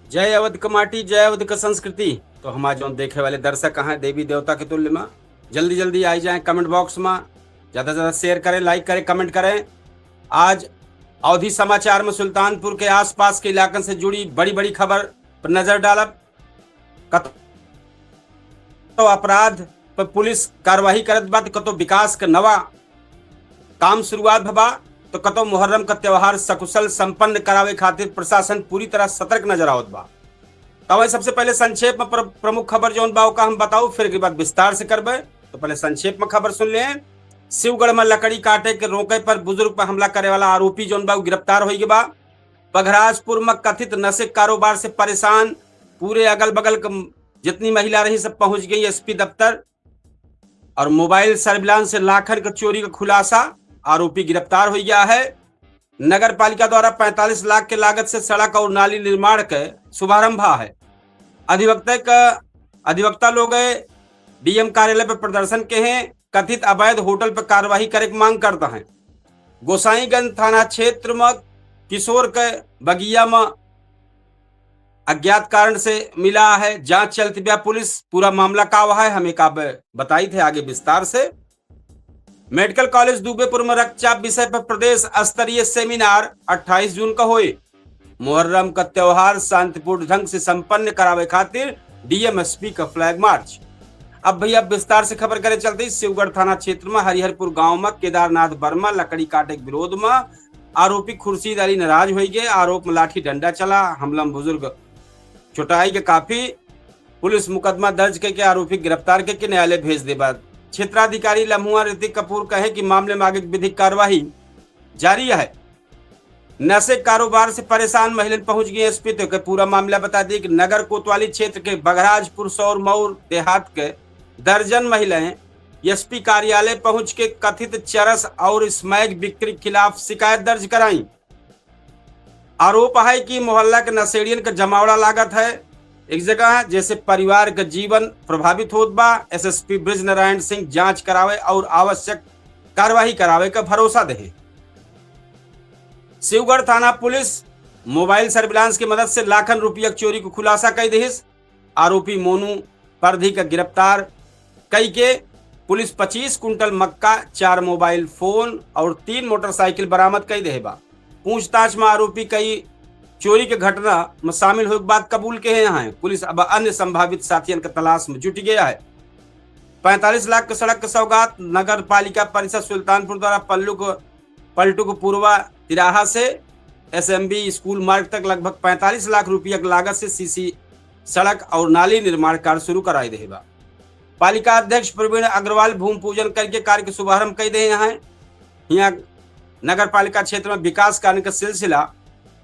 जय अवध क माटी, जय अवध क संस्कृति। तो हमारे जो देखे वाले दर्शक हैं देवी देवता के तुल्य में, जल्दी जल्दी आई जाएं कमेंट बॉक्स में, ज़्यादा से ज़्यादा शेयर करें, लाइक करें, कमेंट करें। आज अवधि समाचार में सुल्तानपुर के आसपास के इलाकों से जुड़ी बड़ी बड़ी खबर पर नजर डालब। कतो अपराध पर पुलिस कार्रवाई करत बा, कतो विकास का नवा काम शुरुआत भबा, तो कतो मुहर्रम का त्योहार सकुशल संपन्न करावे खातिर प्रशासन पूरी तरह सतर्क नजर आवत बा। तो सबसे पहले संक्षेप में प्रमुख खबर जौन बा का हम बताऊ, फिर के बाद विस्तार से करबे। तो पहले संक्षेप में खबर सुन ले। शिवगढ़ में लकड़ी काटे के रोके पर बुजुर्ग पर हमला करे वाला आरोपी जौन बा गिरफ्तार हो गया बा। बघराजपुर में कथित नशे कारोबार से परेशान पूरे अगल बगल जितनी महिला रही सब पहुंच गई एसपी दफ्तर। और मोबाइल सर्विलांस से लाखन का चोरी का खुलासा, आरोपी गिरफ्तार हो गया है। नगर पालिका द्वारा 45 लाख के लागत से सड़क और नाली निर्माण का शुभारंभ है। अधिवक्ता लोग डीएम कार्यालय पर प्रदर्शन के हैं, कथित अवैध होटल पर कार्रवाई करे की मांग करता है। गोसाईगंज थाना क्षेत्र में किशोर के बगिया में अज्ञात कारण से मिला है, जांच चलती है। पुलिस पूरा मामला का हुआ है हमें का बताई थे, आगे विस्तार से। मेडिकल कॉलेज दुबेपुर में रक्तचाप विषय पर प्रदेश स्तरीय सेमिनार 28 जून का हुए। मुहर्रम का त्योहार शांतिपूर्ण ढंग से संपन्न करावे खातिर डीएमएसपी का फ्लैग मार्च। अब भैया विस्तार से खबर करे चलते। शिवगढ़ थाना क्षेत्र में हरिहरपुर गांव में केदारनाथ वर्मा लकड़ी काटे के विरोध में आरोपी खुर्शीद अली नाराज हो गए। आरोप में लाठी डंडा चला, हमला में बुजुर्ग चोटाई के काफी। पुलिस मुकदमा दर्ज करके आरोपी गिरफ्तार करके न्यायालय भेज दे। बाद क्षेत्राधिकारी लम्हुआ ऋतिक कपूर कहे कि मामले में आगे विधिक कार्यवाही जारी है। नशे कारोबार से परेशान महिला पहुंच गई एसपी। तो पूरा मामला बता दी कि नगर कोतवाली क्षेत्र के बघराजपुर सौर मऊर देहात के दर्जन महिलाएं एसपी कार्यालय पहुंच के कथित चरस और स्मैक बिक्री के खिलाफ शिकायत दर्ज कराई। आरोप है कि मोहल्ला के नशेड़ियन का जमावड़ा लागत है एक जगह है, जैसे परिवार का जीवन प्रभावित होत बा। एसएसपी ब्रिज नारायण सिंह जांच करावे और आवश्यक कार्रवाई करावे का भरोसा दे। शिवगढ़ थाना पुलिस मोबाइल सर्विलांस की मदद से लाखन रुपया चोरी को खुलासा कर दी। आरोपी मोनू परधी का गिरफ्तार कई के पुलिस 25 कुंटल मक्का, 4 मोबाइल फोन और 3 मोटरसाइकिल बरामद कर दे बा। पूछताछ में आरोपी कई चोरी के घटना में शामिल हुए बात कबूल के हैं। पुलिस अब अन्य संभावित साथियों की तलाश में जुट गया है। 45 लाख के सड़क के सौगात नगर पालिका परिषद सुल्तानपुर द्वारा पलटू को पूर्वा तिराहा से एसएमबी स्कूल मार्ग तक लगभग 45 लाख रुपया की लागत से सीसी सड़क और नाली निर्माण कार्य शुरू कराई दे बा। पालिका अध्यक्ष प्रवीण अग्रवाल भूमि पूजन करके कार्य के शुभारंभ कर दे हैं। यहाँ नगर पालिका क्षेत्र में विकास कार्य का सिलसिला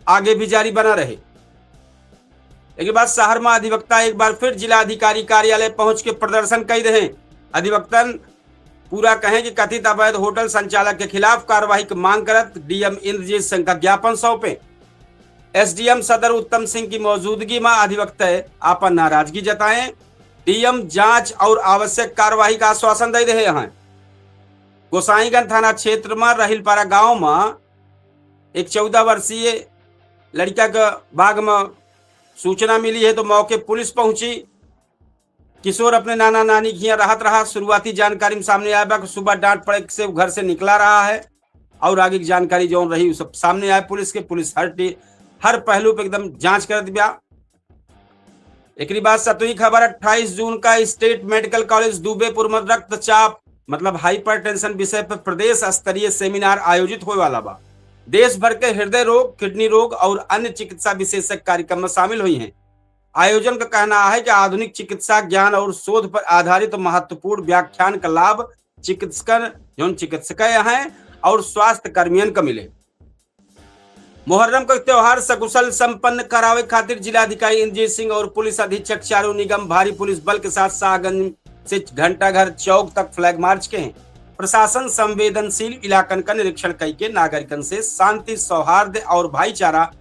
आगे भी जारी बना रहे। एक बार शहर में अधिवक्ता एक बार फिर जिला अधिकारी कार्यालय पहुंच के प्रदर्शन कर रहे। अधिवक्तन पूरा कहें कि कथित अवैध होटल संचालक के खिलाफ कार्रवाई की मांग करत डीएम इंद्रजीत सिंह का ज्ञापन सौंपे। एसडीएम सदर उत्तम सिंह की मौजूदगी में अधिवक्ता आपन नाराजगी जताएं। डीएम जांच और आवश्यक कार्रवाई का आश्वासन दे रहे हैं। गोसाईगंज थाना क्षेत्र में रहिलपारा गांव में एक 14 वर्षीय लड़का का बाग में सूचना मिली है, तो मौके पुलिस पहुंची। किशोर अपने नाना नानी की यहाँ राहत रहा। शुरुआती जानकारी में सामने आया कि सुबह डांट पड़े से घर से निकला रहा है और आगे की जानकारी जो रही सब सामने आए। पुलिस हर पहलू पे एकदम जांच कर दिया। एक बात सतुई खबर 28 जून का स्टेट मेडिकल कॉलेज दुबेपुर में रक्तचाप मतलब हाइपरटेंशन विषय पर प्रदेश स्तरीय सेमिनार आयोजित होने वाला बा। देश भर के हृदय रोग, किडनी रोग और अन्य चिकित्सा विशेषज्ञ कार्यक्रम में शामिल हुई हैं। आयोजन का कहना है कि आधुनिक चिकित्सा ज्ञान और शोध पर आधारित तो महत्वपूर्ण व्याख्यान का लाभ चिकित्सक हैं और स्वास्थ्य कर्मियों को मिले। मुहर्रम का त्योहार सकुशल संपन्न करावे खातिर जिलाधिकारी इंद्रजीत सिंह और पुलिस अधीक्षक चारू निगम भारी पुलिस बल के साथ शाहगंज से घंटाघर चौक तक फ्लैग मार्च के हैं। प्रशासन संवेदनशील इलाकन का निरीक्षण करके नागरिकन से शांति, सौहार्द और भाईचारा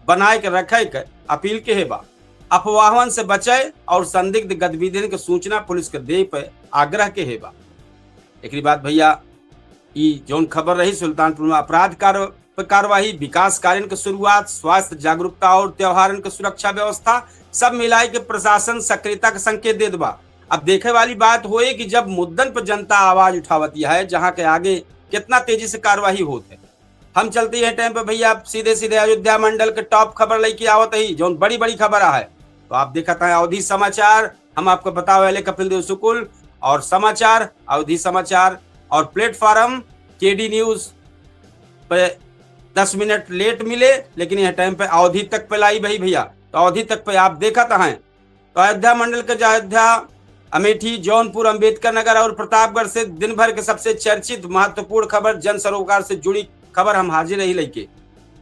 बनाए के रखे के अपील के हेबा। अफवाहन से बचे और संदिग्ध गतिविधियों की सूचना पुलिस के दे पे आग्रह के हेबा। एक बात भैया, जौन खबर रही सुल्तानपुर में अपराध कार्य पर कार्यवाही, विकास कार्य की शुरुआत, स्वास्थ्य जागरूकता और त्योहारन की सुरक्षा व्यवस्था सब मिलाई के प्रशासन सक्रियता का संकेत दे दबा। अब देखे वाली बात होए कि जब मुद्दन पर जनता आवाज उठावती है, जहां के आगे कितना तेजी से कार्यवाही होती है। हम चलते हैं टाइम पे भैया सीधे सीधे अयोध्या मंडल के टॉप खबर लेके आवत ही, जो बड़ी बड़ी खबर है। तो आप देखा था अवधि समाचार, हम आपको बताओ वाले कपिल देव शुक्ल और समाचार अवधि समाचार और प्लेटफॉर्म केडी न्यूज पे 10 मिनट लेट मिले, लेकिन यह टाइम पे अवधि तक पे लाई भाई भैया। तो अवधि तक पे आप देखा था है। तो अयोध्या मंडल के अयोध्या, अमेठी, जौनपुर, अंबेडकर नगर और प्रतापगढ़ से दिन भर के सबसे चर्चित महत्वपूर्ण खबर, जन सरोकार से जुड़ी खबर हम हाजिर रही लेके।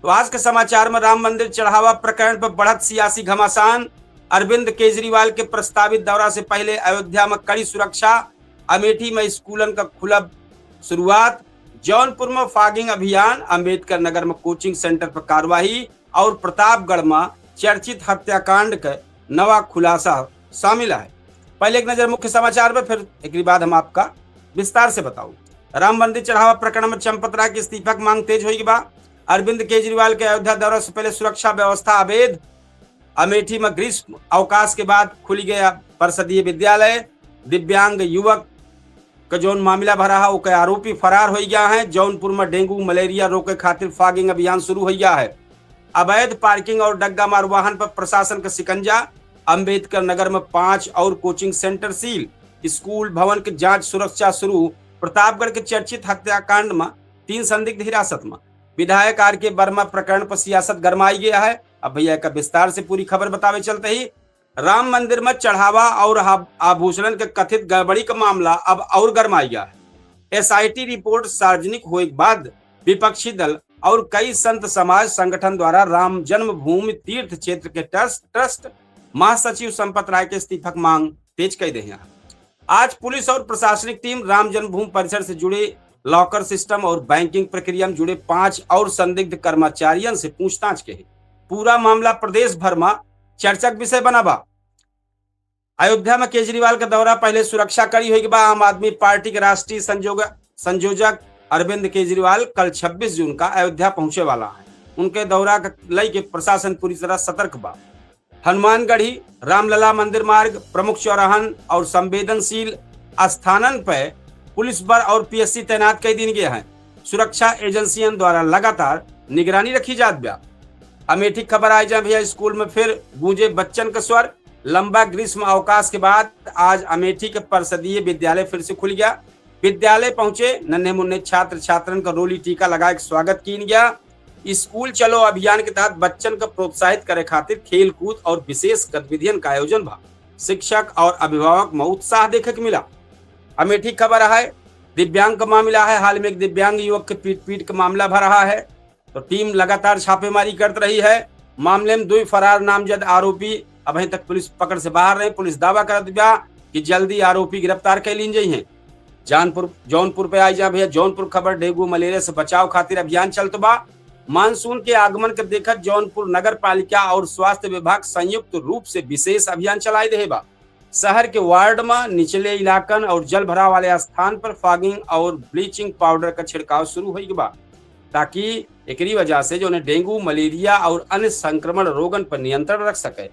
तो आज के समाचार में राम मंदिर चढ़ावा प्रकरण पर बढ़त सियासी घमासान, अरविंद केजरीवाल के प्रस्तावित दौरा से पहले अयोध्या में कड़ी सुरक्षा, अमेठी में स्कूलन का खुला शुरुआत, जौनपुर में फॉगिंग अभियान, अंबेडकर नगर में कोचिंग सेंटर पर कार्रवाई और प्रतापगढ़ में चर्चित हत्याकांड का नवा खुलासा शामिल है। पहले एक नजर मुख्य समाचार में, फिर एक बाद हम आपका विस्तार से बताऊं। राम मंदिर चढ़ावा प्रकरण में चंपत राय के इस्तीफा की मांग तेज होगी बा। अरविंद केजरीवाल के अयोध्या दौरे से पहले सुरक्षा व्यवस्था अवैध, अमेठी में ग्रीष्म अवकाश के बाद खुली गया परिषदीय विद्यालय, दिव्यांग युवक का जौन मामला भरा है वो आरोपी फरार हो गया है। जौनपुर में डेंगू मलेरिया रोके खातिर फॉगिंग अभियान शुरू हो गया है। अवैध पार्किंग और डग्गा मार वाहन पर प्रशासन का शिकंजा, अंबेडकर नगर में 5 और कोचिंग सेंटर सील, स्कूल भवन की जांच सुरक्षा शुरू, प्रतापगढ़ के चर्चित हत्याकांड में 3 संदिग्ध हिरासत में, विधायक आर के वर्मा प्रकरण पर सियासत गरमाई गया है। अब भैया का विस्तार से पूरी खबर बतावे चलते ही, राम मंदिर में चढ़ावा और आभूषण के कथित गड़बड़ी का मामला अब और गरमाई गया है। एसआईटी रिपोर्ट सार्वजनिक होने के बाद विपक्षी दल और कई संत समाज संगठन द्वारा राम जन्मभूमि तीर्थ क्षेत्र के ट्रस्ट महासचिव संपत राय के इस्तीफा की मांग तेज कर दी है। आज पुलिस और प्रशासनिक टीम राम जन्मभूमि परिसर से जुड़े लॉकर सिस्टम और बैंकिंग प्रक्रिया में जुड़े 5 और संदिग्ध कर्मचारियों से पूछताछ के है। पूरा मामला प्रदेश भर में चर्चक विषय बना बा। अयोध्या में केजरीवाल का दौरा पहले सुरक्षा कड़ी होगी बा। आम आदमी पार्टी के राष्ट्रीय संयोजक अरविंद केजरीवाल कल 26 जून का अयोध्या पहुंचे वाला है। उनके दौरा लेके प्रशासन पूरी तरह सतर्क बा। हनुमानगढ़ी, रामलला मंदिर मार्ग, प्रमुख चौराहन और संवेदनशील स्थानन पर पुलिस बल और पीएससी तैनात कर दी गए हैं। सुरक्षा एजेंसियों द्वारा लगातार निगरानी रखी जात बा। अमेठी खबर आई जा भैया, स्कूल में फिर गूंजे बच्चन का स्वर। लंबा ग्रीष्म अवकाश के बाद आज अमेठी के परिषदीय विद्यालय फिर से खुल गया। विद्यालय पहुंचे नन्हे मुन्ने छात्र छात्रन का रोली टीका लगा के स्वागत किया गया। स्कूल चलो अभियान के तहत बच्चन को प्रोत्साहित करे खातिर खेल कूद और विशेष गतिविधियों का आयोजन भा। शिक्षक और अभिभावक में उत्साह देखे के मिला। अमेठी खबर है, दिव्यांग का मामला है। हाल में एक दिव्यांग युवक के पीट का मामला भर रहा है। तो टीम लगातार छापेमारी कर रही है। मामले में 2 फरार नामजद आरोपी अभी तक पुलिस पकड़ से बाहर रहे। पुलिस दावा कर दिया कि जल्दी आरोपी गिरफ्तार कर ली जाए हैं। जौनपुर पे आई जा भैया, जौनपुर खबर, डेंगू मलेरिया से बचाव खातिर अभियान चलत बा। मानसून के आगमन के देखकर जौनपुर नगर पालिका और स्वास्थ्य विभाग संयुक्त रूप से विशेष अभियान चलाए रहे बा। शहर के वार्ड में निचले इलाकन और जल भराव वाले स्थान पर फॉगिंग और ब्लीचिंग पाउडर का छिड़काव शुरू हो बा, ताकि एकरी वजह से जो डेंगू मलेरिया और अन्य संक्रमण रोगन पर नियंत्रण रख सके।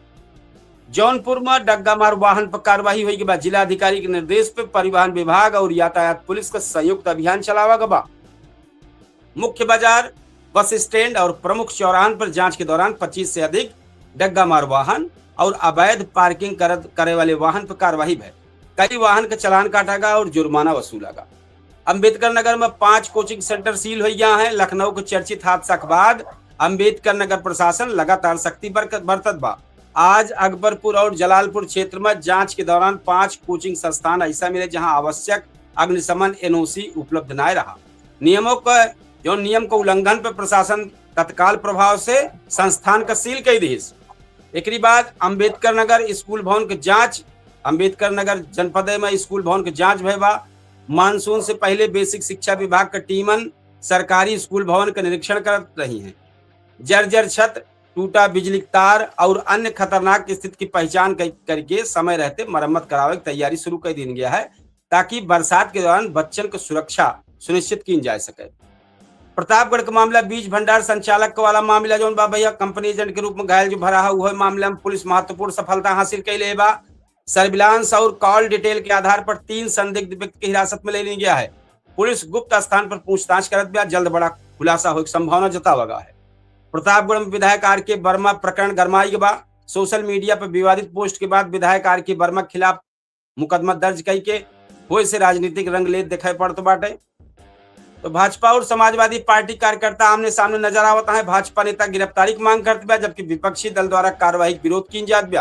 जौनपुर में डग्गा मार वाहन पर कार्रवाई हुई बा। जिलाधिकारी के निर्देश पर परिवहन विभाग और यातायात पुलिस का संयुक्त अभियान चलावा गया। मुख्य बाजार, बस स्टैंड और प्रमुख चौराहन पर जांच के दौरान 25 से अधिक डग्गा मार वाहन और अवैध पार्किंग करे वाले वाहन पर कार्रवाई भय। कई वाहन का चालान काटा गया और जुर्माना वसूला गया। अंबेडकर नगर में 5 कोचिंग सेंटर सील हो गया है। लखनऊ के चर्चित हादसा के बाद अंबेडकर नगर प्रशासन लगातार सख्ती बरतत बा। आज अकबरपुर और जलालपुर क्षेत्र में जांच के दौरान 5 कोचिंग संस्थान ऐसा मिले जहां आवश्यक अग्निशमन एनओसी उपलब्ध न रहा। नियम को उल्लंघन पर प्रशासन तत्काल प्रभाव से संस्थान का सील कर दी। एक बाद अंबेडकर नगर स्कूल भवन के जांच, अंबेडकर नगर जनपद में स्कूल भवन के जांच भयबा। मानसून से पहले बेसिक शिक्षा विभाग का टीमन सरकारी स्कूल भवन का निरीक्षण कर रही है। जर्जर छत, टूटा बिजली तार और अन्य खतरनाक स्थिति की पहचान करके समय रहते मरम्मत करावे की तैयारी शुरू कर दी गया है, ताकि बरसात के दौरान बच्चन की सुरक्षा सुनिश्चित की जा सके। प्रतापगढ़ का मामला बीज भंडार संचालक वाला मामला जो बा भैया कंपनी एजेंट के रूप में घायल जो भरा है वह मामले में पुलिस महत्वपूर्ण सफलता हासिल कैले बा। सर्विलांस और कॉल डिटेल के आधार पर 3 संदिग्ध व्यक्ति की हिरासत में ले लिया गया है। पुलिस गुप्त स्थान पर पूछताछ करत बा, जल्द बड़ा खुलासा हो संभावना जतावा गया है। प्रतापगढ़ में विधायक आर के वर्मा प्रकरण गरमाई के बाद सोशल मीडिया पर विवादित पोस्ट के बाद विधायक आर के वर्मा के खिलाफ मुकदमा दर्ज कई के हो से राजनीतिक रंग ले दिखाई पड़ते बाटे। तो भाजपा और समाजवादी पार्टी कार्यकर्ता आमने सामने नजर आवता है। भाजपा नेता गिरफ्तारी की मांग करते जबकि विपक्षी दल द्वारा कार्यवाही विरोध की जात बा।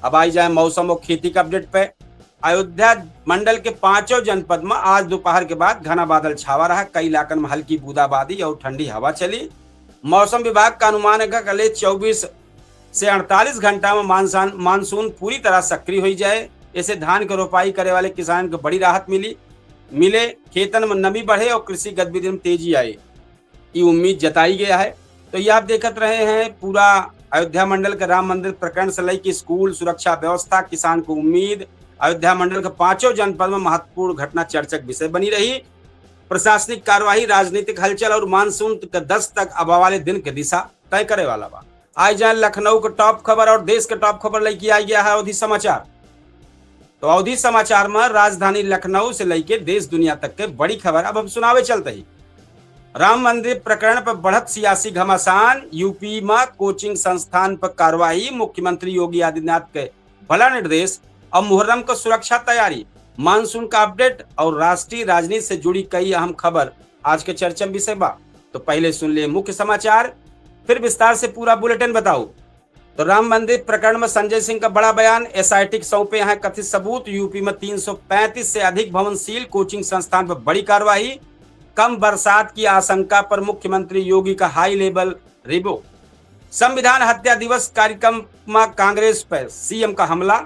अब आई जाए मौसम और खेती का अपडेट पे। अयोध्या मंडल के 5 जनपद में आज दोपहर के बाद घना बादल छावा रहा। कई इलाकों में हल्की बूंदाबांदी और ठंडी हवा चली। मौसम विभाग का अनुमान है कि अगले 24 से 48 घंटा में मानसून पूरी तरह सक्रिय हो जाए। ऐसे धान की रोपाई करे वाले किसान को बड़ी राहत मिले खेतन में नमी बढ़े और कृषि गतिविधि में तेजी आए, ये उम्मीद जताई गया है। तो ये आप देखते रहे हैं पूरा अयोध्या मंडल के राम मंदिर प्रकरण से लेकर स्कूल सुरक्षा व्यवस्था किसान को उम्मीद। अयोध्या मंडल के 5 जनपद में महत्वपूर्ण घटना चर्चक विषय बनी रही। प्रशासनिक कार्यवाही, राजनीतिक हलचल और मानसून के 10 तक अब वाले दिन की दिशा तय करे वाला बा। आज जाए लखनऊ के टॉप खबर और देश के टॉप खबर लेके आ गया है अवधि समाचार। तो अवधि समाचार में राजधानी लखनऊ से लेकर देश दुनिया तक के बड़ी खबर अब हम सुनावे चलते ही। राम मंदिर प्रकरण पर बढ़त सियासी घमासान, यूपी में कोचिंग संस्थान पर कार्रवाई, मुख्यमंत्री योगी आदित्यनाथ के बड़ा निर्देश और मुहर्रम को सुरक्षा तैयारी, मानसून का अपडेट और राष्ट्रीय राजनीति से जुड़ी कई अहम खबर आज के चर्चा विषय बा। तो पहले सुन ले मुख्य समाचार, फिर विस्तार से पूरा बुलेटिन बताओ। तो राम मंदिर प्रकरण में संजय सिंह का बड़ा बयान, एसआईटी सौंपे हैं कथित सबूत। यूपी में 335 से अधिक भवन सील, कोचिंग संस्थान पर बड़ी कार्रवाई, कम बरसात की आशंका पर मुख्यमंत्री योगी का हाई लेवल रिव्यू। संविधान हत्या दिवस कार्यक्रम में कांग्रेस पर सीएम का हमला,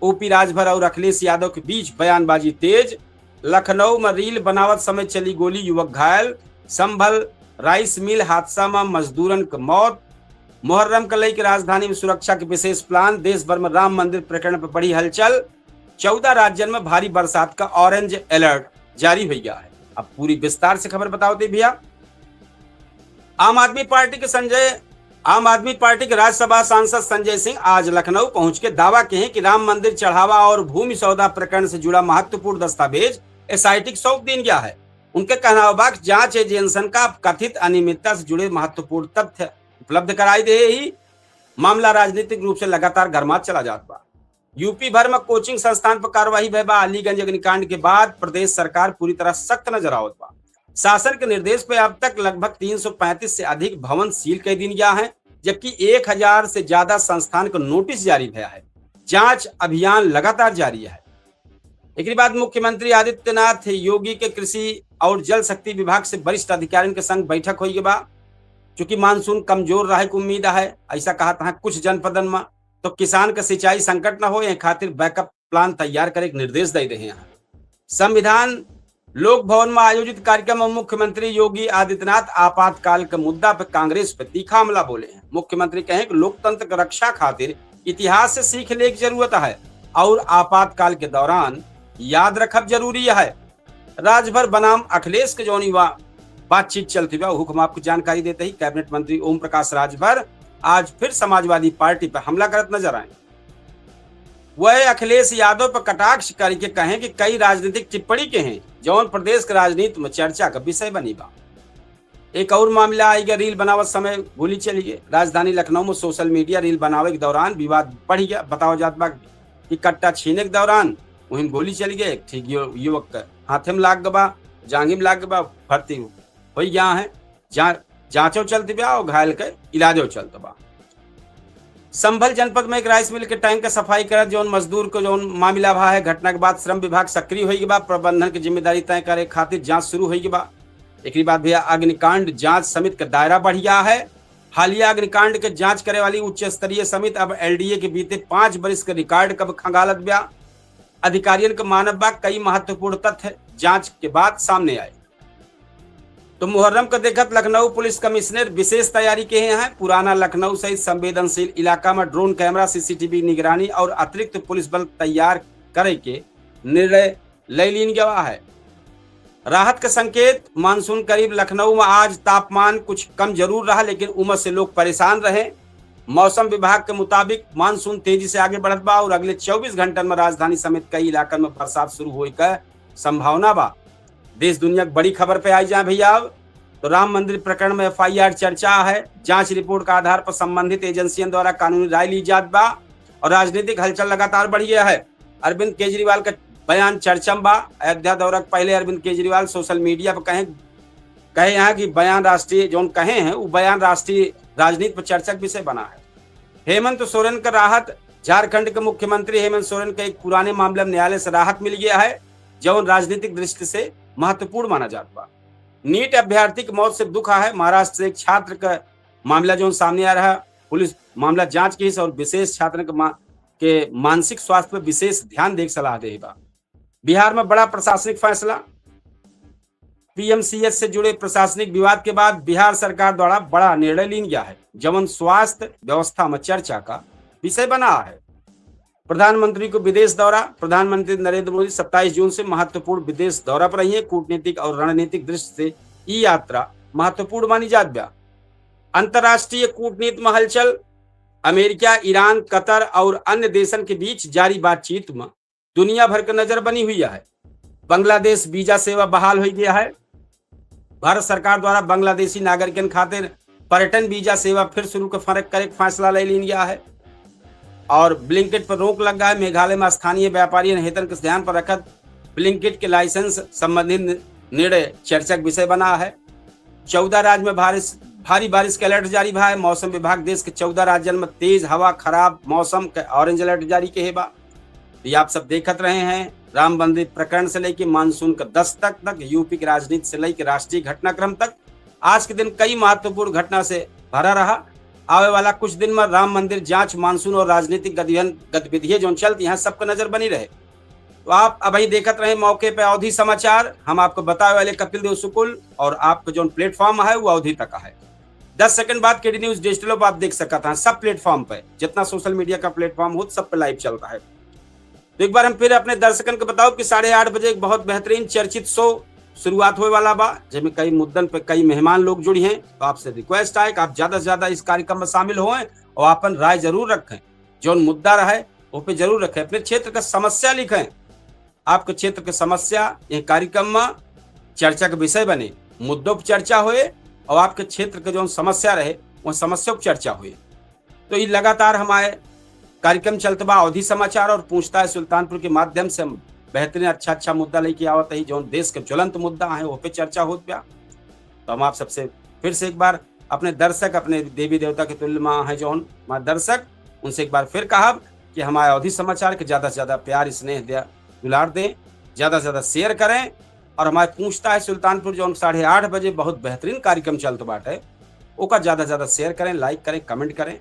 ओपी राजभर और अखिलेश यादव के बीच बयानबाजी तेज। लखनऊ में रील बनावत समय चली गोली, युवक घायल। संभल राइस मिल हादसा में मजदूरन की मौत। मुहर्रम को लेकर राजधानी में सुरक्षा के विशेष प्लान। देश भर में राम मंदिर प्रकरण पर बड़ी हलचल। 14 राज्यों में भारी बरसात का ऑरेंज अलर्ट जारी हो गया है। अब पूरी विस्तार से खबर बताओ दे भैया। आम आदमी पार्टी के राज्यसभा सांसद संजय सिंह आज लखनऊ पहुंच के दावा किए हैं कि राम मंदिर चढ़ावा और भूमि सौदा प्रकरण से जुड़ा महत्वपूर्ण दस्तावेज एसआईटी सौंप दिया गया है। उनके कहना जांच एजेंसी का कथित अनियमितता से जुड़े महत्वपूर्ण तथ्य उपलब्ध कराई दे ही मामला राजनीतिक रूप से लगातार गरमात चला जाता बा। यूपी भर में कोचिंग संस्थान पर कार्रवाई भय बा। अलीगंज अग्निकांड के बाद प्रदेश सरकार पूरी तरह सख्त नजर आवत बा। शासन के निर्देश पे अब तक लगभग 335 से अधिक भवन सील कर दिया गया है, जबकि 1000 से ज्यादा संस्थान को नोटिस जारी किया है। जांच अभियान लगातार जारी है। एक बाद मुख्यमंत्री आदित्यनाथ योगी के कृषि और जल शक्ति विभाग से वरिष्ठ अधिकारियों के संग बैठक हुई के बाद चूंकि मानसून कमजोर रहे की उम्मीद है, ऐसा कहा था कुछ जनपदन में, तो किसान का सिंचाई संकट न हो यह खातिर बैकअप प्लान तैयार करे के निर्देश दे रहे हैं। संविधान लोक भवन में आयोजित कार्यक्रम में मुख्यमंत्री योगी आदित्यनाथ आपातकाल के मुद्दा पर कांग्रेस पर तीखा हमला बोले हैं। मुख्यमंत्री कहे कि लोकतंत्र की रक्षा खातिर इतिहास से सीख ले की जरूरत है और आपातकाल के दौरान याद रखब जरूरी है। राजभर बनाम अखिलेश के जौनी बातचीत चलती हुआ हुक्म आपको जानकारी देते ही कैबिनेट मंत्री ओम प्रकाश राजभर आज फिर समाजवादी पार्टी पर हमला करत नजर आए। वह अखिलेश यादव पर कटाक्ष करके कहें कि कई राजनीतिक टिप्पणी के हैं जौन प्रदेश के राजनीति में चर्चा का विषय बनी बा। एक और मामला आई गया, रील बनावत समय गोली चली गई। राजधानी लखनऊ में सोशल मीडिया रील बनावे के दौरान विवाद बढ़ गया। बताओ जात बा कि कट्टा छीने के दौरान वहीं गोली चली गई। ठीक युवक के हाथे में लाग गबा, जांघी में लाग गबा, भर्ती हो गया है। जांचो चलती बा और घायल के इलाजो चलता बा। संभल जनपद में एक राइस मिल के टैंक का सफाई करत जौन मजदूर को जौन मामला भा है, घटना के बाद श्रम विभाग सक्रिय हुई के बाद प्रबंधन की जिम्मेदारी तय करे खातिर जांच शुरू हुई के बाद एक बाद भैया अग्निकांड जांच समिति का दायरा बढ़ गया है। हालिया अग्निकांड के जांच करे वाली उच्च स्तरीय समिति अब एलडीए के बीते 5 वर्ष के रिकॉर्ड कब खंगालत बा। अधिकारियों का मानव बा कई महत्वपूर्ण तथ्य जांच के बाद सामने आए। तो मुहर्रम को देखत लखनऊ पुलिस कमिश्नर विशेष तैयारी के हैं। पुराना लखनऊ सहित संवेदनशील इलाका में ड्रोन कैमरा, सीसीटीवी निगरानी और अतिरिक्त पुलिस बल तैयार करे के निर्णय ले लिया गया है। राहत का संकेत, मानसून करीब। लखनऊ में आज तापमान कुछ कम जरूर रहा, लेकिन उमस से लोग परेशान रहे। मौसम विभाग के मुताबिक मानसून तेजी से आगे बढ़त बा और अगले 24 घंटन में राजधानी समेत कई इलाकन में बरसात शुरू होए का संभावना बा। देश दुनिया की बड़ी खबर पे आई जाए भैया। अब तो राम मंदिर प्रकरण में FIR चर्चा है। जांच रिपोर्ट का आधार पर संबंधित एजेंसियों द्वारा कानूनी राय ली जात बा और राजनीतिक हलचल लगातार बढ़ गया है। अरविंद केजरीवाल का बयान चर्चा बा। अयोध्या दौरा के पहले अरविंद केजरीवाल सोशल मीडिया पर कहे यहाँ की बयान राष्ट्रीय जो कहे हैं वो बयान राष्ट्रीय राजनीति पर चर्चा का विषय बना है। हेमंत सोरेन का राहत। झारखंड के मुख्यमंत्री हेमंत सोरेन का एक पुराने मामले में न्यायालय से राहत मिल गया है, जो राजनीतिक दृष्टि से महत्वपूर्ण माना जाता है। नीट अभ्यर्थी की मौत से दुख है। महाराष्ट्र से एक छात्र का मामला जो सामने आ रहा है, पुलिस मामला जांच की और विशेष छात्र के मानसिक स्वास्थ्य पर विशेष ध्यान देकर सलाह देगा। बिहार में बड़ा प्रशासनिक फैसला। PMCH से जुड़े प्रशासनिक विवाद के बाद बिहार सरकार द्वारा बड़ा निर्णय लिया गया है, जवन स्वास्थ्य व्यवस्था में चर्चा का विषय बना है। प्रधानमंत्री को विदेश दौरा। प्रधानमंत्री नरेंद्र मोदी 27 जून से महत्वपूर्ण विदेश दौरा पर रही है। कूटनीतिक और रणनीतिक दृष्टि से ये यात्रा महत्वपूर्ण मानी जात बा। अंतर्राष्ट्रीय कूटनीति में हलचल। अमेरिका, ईरान, कतर और अन्य देशन के बीच जारी बातचीत में दुनिया भर की नजर बनी हुई है। बांग्लादेश वीजा सेवा बहाल हो गया है। भारत सरकार द्वारा बांग्लादेशी नागरिकन खातिर पर्यटन वीजा सेवा फिर शुरू करे फैसला ले लिया गया है और ब्लिंकिट पर रोक लग गया है। मेघालय में स्थानीय व्यापारी हितन के ध्यान पर रखत ब्लिंकिट के लाइसेंस संबंधित निर्णय चर्चा का विषय बना है। 14 राज्य में भारी बारिश का अलर्ट जारी है। मौसम विभाग देश के 14 राज्यों में तेज हवा, खराब मौसम का ऑरेंज अलर्ट जारी के है। ये आप सब देखत रहे हैं। राम मंदिर प्रकरण से लेकर मानसून का दस्तक तक, यूपी की राजनीति से लेकर राष्ट्रीय घटनाक्रम तक, आज के दिन कई महत्वपूर्ण घटना से भरा रहा। आने वाला कुछ दिन में राम मंदिर जांच, मानसून और राजनीतिक गतिविधियां जो चलती हैं सबको नजर बनी रहे। तो आप अभी देखते रहे मौके पे अवधि समाचार। हम आपको बताए वाले कपिल देव शुक्ल और आपका जो प्लेटफॉर्म है वो अवधि तक है। 10 सेकंड बाद KD न्यूज डिजिटल पर आप देख सकते हैं। सब प्लेटफॉर्म पे जितना सोशल मीडिया का प्लेटफॉर्म हो सब पे लाइव चल रहा है। तो एक बार हम फिर अपने दर्शकन को बताओ कि 8:30 बजे एक बहुत बेहतरीन चर्चित शो शुरुआत होने वाला बा, जिसमें कई मुद्दन पे कई मेहमान लोग जुड़ी हैं। तो आपसे रिक्वेस्ट है कि आप ज्यादा से ज्यादा इस कार्यक्रम में शामिल हों और अपन राय जरूर रखें। जो मुद्दा रहे वो पे जरूर रखें। अपने क्षेत्र का समस्या लिखें। आपके क्षेत्र की समस्या ये कार्यक्रम में चर्चा का विषय बने, मुद्दों पर चर्चा हुए और आपके क्षेत्र के जो समस्या रहे वो समस्या पर चर्चा हुई। तो ये लगातार हमारे कार्यक्रम चलते बा अवधि समाचार और पूछता है सुल्तानपुर के माध्यम से हम बेहतरीन अच्छा मुद्दा लेके आवत है। जो देश के ज्वलंत मुद्दा है वो पे चर्चा होत बा। तो हम आप सबसे फिर से एक बार अपने दर्शक, अपने देवी देवता के तुल्य माँ है जो हमारे दर्शक, उनसे एक बार फिर कहा कि हमारे अवधि समाचार के ज्यादा से ज्यादा प्यार स्नेह दुलार दें, ज्यादा से ज्यादा शेयर करें। और हमारे पूछता है सुल्तानपुर जो 8:30 बजे बहुत बेहतरीन कार्यक्रम चलते बाटे, ओका ज्यादा से ज्यादा शेयर करें, लाइक करें, कमेंट करें।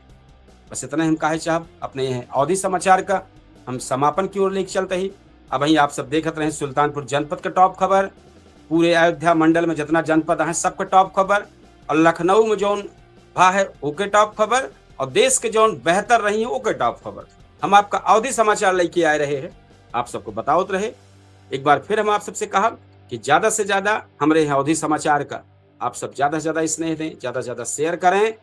बस इतना हम कहे चाहब। अपने अवधि समाचार का हम समापन की ओर लेके चलते ही अब वही आप सब देखते रहे सुल्तानपुर जनपद का टॉप खबर, पूरे अयोध्या मंडल में जितना जनपद है सबका टॉप खबर, और लखनऊ में जो भा है ओके टॉप खबर, और देश के जो बेहतर रही है ओके टॉप खबर। हम आपका अवधि समाचार लेके आए रहे हैं, आप सबको बताओत रहे। एक बार फिर हम आप सबसे कहा कि ज्यादा से ज्यादा हमारे अवधि समाचार का आप सब ज्यादा से ज्यादा स्नेह दें, ज्यादा से ज्यादा शेयर करें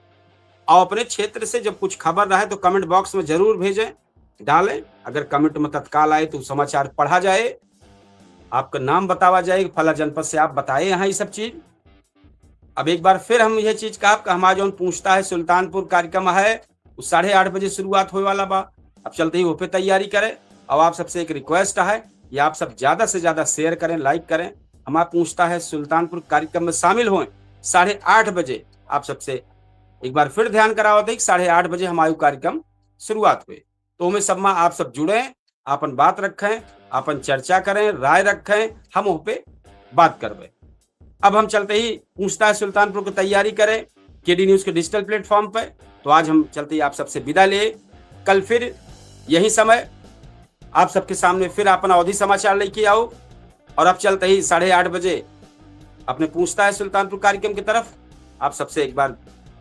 और अपने क्षेत्र से जब कुछ खबर रहे तो कमेंट बॉक्स में जरूर भेजें, डालें। अगर कमेंट में तत्काल आए तो समाचार पढ़ा जाए, आपका नाम बतावा जाए, फला जनपद से आप बताए यहाँ ये सब चीज। अब एक बार फिर हम यह चीज कहा कि हमारा जो पूछता है सुल्तानपुर कार्यक्रम है वो 8:30 बजे शुरुआत होने वाला बा। अब चलते ही वो पे तैयारी करें। और आप सबसे एक रिक्वेस्ट है कि आप सब ज्यादा से ज्यादा शेयर करें, लाइक करें। हमारा पूछता है सुल्तानपुर कार्यक्रम में शामिल हुए 8:30 बजे। आप सबसे एक बार फिर ध्यान करावत है कि 8:30 बजे हमारे कार्यक्रम शुरुआत हुए। तो हमें सब में आप सब जुड़े, अपन बात रखें, अपन चर्चा करें, राय रखें, हम वहाँ पे बात करवे। अब हम चलते ही पूछता है सुल्तानपुर की तैयारी करें KD न्यूज के डिजिटल प्लेटफॉर्म पे। तो आज हम चलते ही आप सबसे विदा ले, कल फिर यही समय आप सबके सामने फिर अपन अवधि समाचार लेके आओ। और अब चलते ही 8:30 बजे अपने पूछता है सुल्तानपुर कार्यक्रम की तरफ आप सबसे एक बार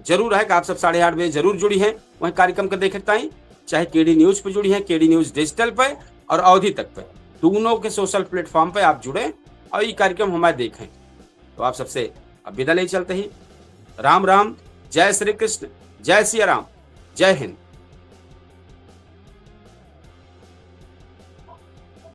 जरूर है कि आप सब 8:30 बजे जरूर जुड़ी हैं वही कार्यक्रम को देखता ही, चाहे KD न्यूज पे जुड़ी है, KD न्यूज डिजिटल पे और अवधि तक पे, दोनों के सोशल प्लेटफॉर्म पे आप जुड़े और ये कार्यक्रम हमारे देखें। तो आप सबसे अब विदा ले चलते ही। राम राम, जय श्री कृष्ण, जय सिया राम, जय हिंद।